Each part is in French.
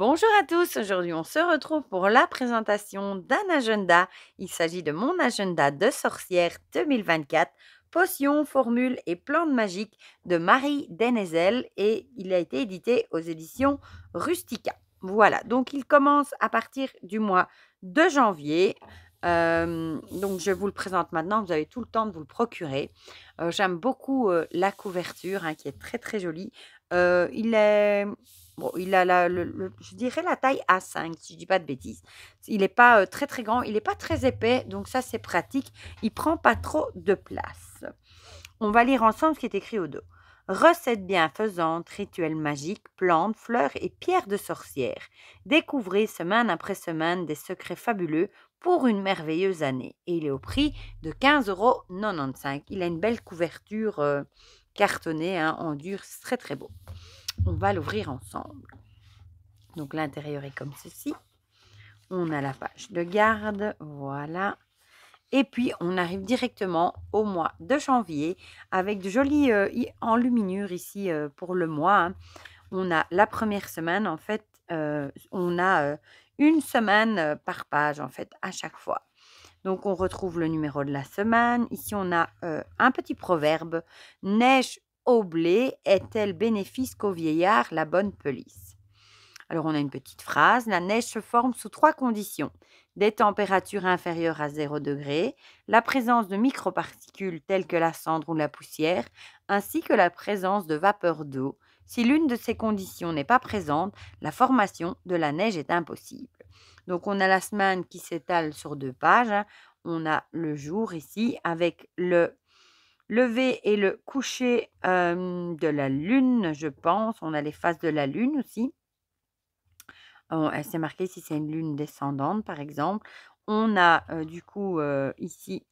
Bonjour à tous, aujourd'hui on se retrouve pour la présentation d'un agenda. Il s'agit de mon agenda de sorcière 2024, potions, formules et plantes magiques de Marie Denezel et il a été édité aux éditions Rustica. Voilà, donc il commence à partir du mois de janvier. Donc je vous le présente maintenant, vous avez tout le temps de vous le procurer. J'aime beaucoup la couverture qui est très très jolie. Il est Bon, il a je dirais la taille A5, si je dis pas de bêtises. Il n'est pas très très grand, il n'est pas très épais, donc ça c'est pratique. Il prend pas trop de place. On va lire ensemble ce qui est écrit au dos. Recettes bienfaisantes, rituels magiques, plantes, fleurs et pierres de sorcière. Découvrez semaine après semaine des secrets fabuleux pour une merveilleuse année. Et il est au prix de 15,95 €. Il a une belle couverture cartonnée en dur, c'est très très beau. On va l'ouvrir ensemble. Donc l'intérieur est comme ceci. On a la page de garde, voilà. Et puis on arrive directement au mois de janvier avec de jolies enluminures ici pour le mois. On a la première semaine, en fait, on a une semaine par page, en fait, à chaque fois. Donc on retrouve le numéro de la semaine. Ici on a un petit proverbe. Neige au blé est-elle bénéfice qu'au vieillard la bonne pelisse? Alors, on a une petite phrase. La neige se forme sous 3 conditions. Des températures inférieures à 0 degré, la présence de microparticules telles que la cendre ou la poussière, ainsi que la présence de vapeur d'eau. Si l'une de ces conditions n'est pas présente, la formation de la neige est impossible. Donc, on a la semaine qui s'étale sur 2 pages. On a le jour ici avec le lever et le coucher de la lune, je pense. On a les phases de la lune aussi. C'est marqué si c'est une lune descendante, par exemple. On a du coup ici,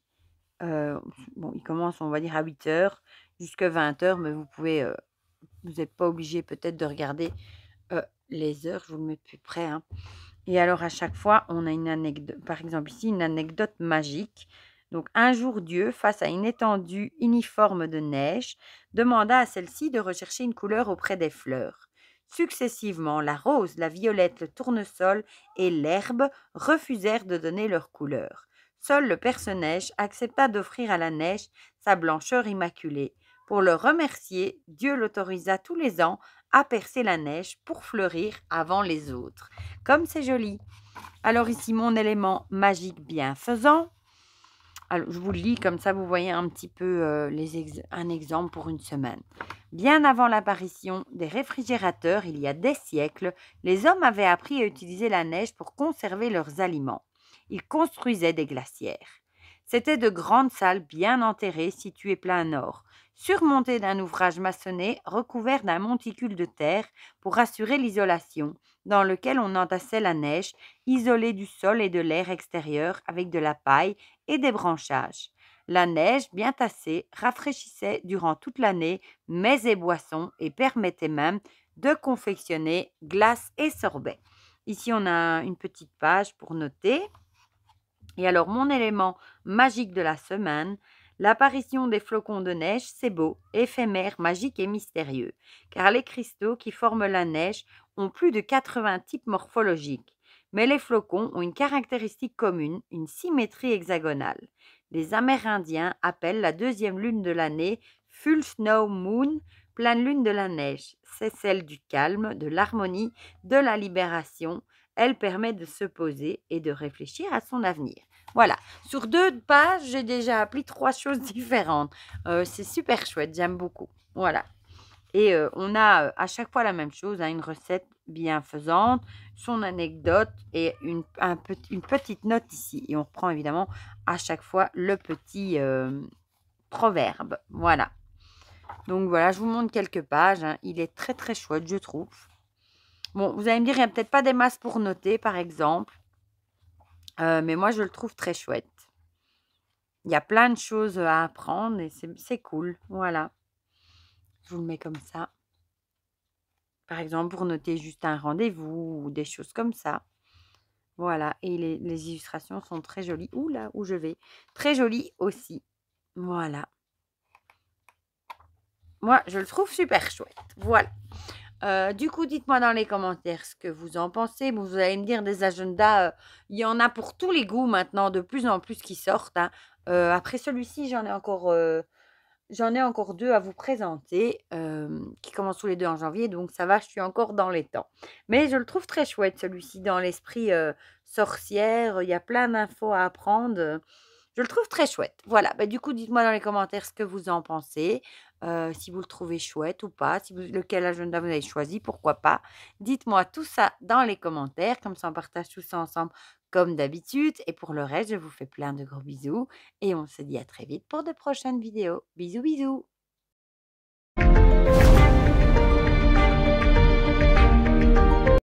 bon, il commence, on va dire, à 8 h jusqu'à 20 h, mais vous n'êtes pas obligé peut-être de regarder les heures, je vous le mets plus près. Et alors, à chaque fois, on a une anecdote, par exemple ici, une anecdote magique. Donc, un jour, Dieu, face à une étendue uniforme de neige, demanda à celle-ci de rechercher une couleur auprès des fleurs. Successivement, la rose, la violette, le tournesol et l'herbe refusèrent de donner leur couleur. Seul le Perce-Neige accepta d'offrir à la neige sa blancheur immaculée. Pour le remercier, Dieu l'autorisa tous les ans à percer la neige pour fleurir avant les autres. Comme c'est joli. Alors ici, mon élément magique bienfaisant. Alors, je vous le lis, comme ça vous voyez un petit peu un exemple pour une semaine. Bien avant l'apparition des réfrigérateurs, il y a des siècles, les hommes avaient appris à utiliser la neige pour conserver leurs aliments. Ils construisaient des glacières. C'étaient de grandes salles bien enterrées situées plein nord, surmontées d'un ouvrage maçonné recouvert d'un monticule de terre pour assurer l'isolation, dans lequel on entassait la neige, isolée du sol et de l'air extérieur avec de la paille et des branchages. La neige, bien tassée, rafraîchissait durant toute l'année mets et boissons et permettait même de confectionner glaces et sorbets. Ici, on a une petite page pour noter. Et alors, mon élément magique de la semaine, l'apparition des flocons de neige, c'est beau, éphémère, magique et mystérieux, car les cristaux qui forment la neige ont plus de 80 types morphologiques. Mais les flocons ont une caractéristique commune, une symétrie hexagonale. Les Amérindiens appellent la deuxième lune de l'année Full Snow Moon, pleine lune de la neige. C'est celle du calme, de l'harmonie, de la libération. Elle permet de se poser et de réfléchir à son avenir. Voilà, sur 2 pages, j'ai déjà appris 3 choses différentes. C'est super chouette, j'aime beaucoup. Voilà. Et on a à chaque fois la même chose, une recette bienfaisante, son anecdote et une petite note ici. Et on reprend évidemment à chaque fois le petit proverbe. Voilà. Donc voilà, je vous montre quelques pages. Il est très très chouette, je trouve. Bon, vous allez me dire, il n'y a peut-être pas des masses pour noter, par exemple. Mais moi, je le trouve très chouette. Il y a plein de choses à apprendre et c'est cool. Voilà. Je vous le mets comme ça. Par exemple, pour noter juste un rendez-vous ou des choses comme ça. Voilà. Et les illustrations sont très jolies. Ouh là, où je vais. Très jolies aussi. Voilà. Moi, je le trouve super chouette. Voilà. Du coup, dites-moi dans les commentaires ce que vous en pensez. Bon, vous allez me dire des agendas, il y en a pour tous les goûts maintenant, de plus en plus qui sortent, hein. Après celui-ci, j'en ai encore 2 à vous présenter, qui commencent tous les 2 en janvier, donc ça va, je suis encore dans les temps. Mais je le trouve très chouette celui-ci dans l'esprit, sorcière, il y a plein d'infos à apprendre, je le trouve très chouette. Voilà, bah, du coup, dites-moi dans les commentaires ce que vous en pensez, si vous le trouvez chouette ou pas, si vous lequel agenda vous avez choisi, pourquoi pas. Dites-moi tout ça dans les commentaires, comme ça on partage tout ça ensemble comme d'habitude et pour le reste, je vous fais plein de gros bisous et on se dit à très vite pour de prochaines vidéos. Bisous, bisous.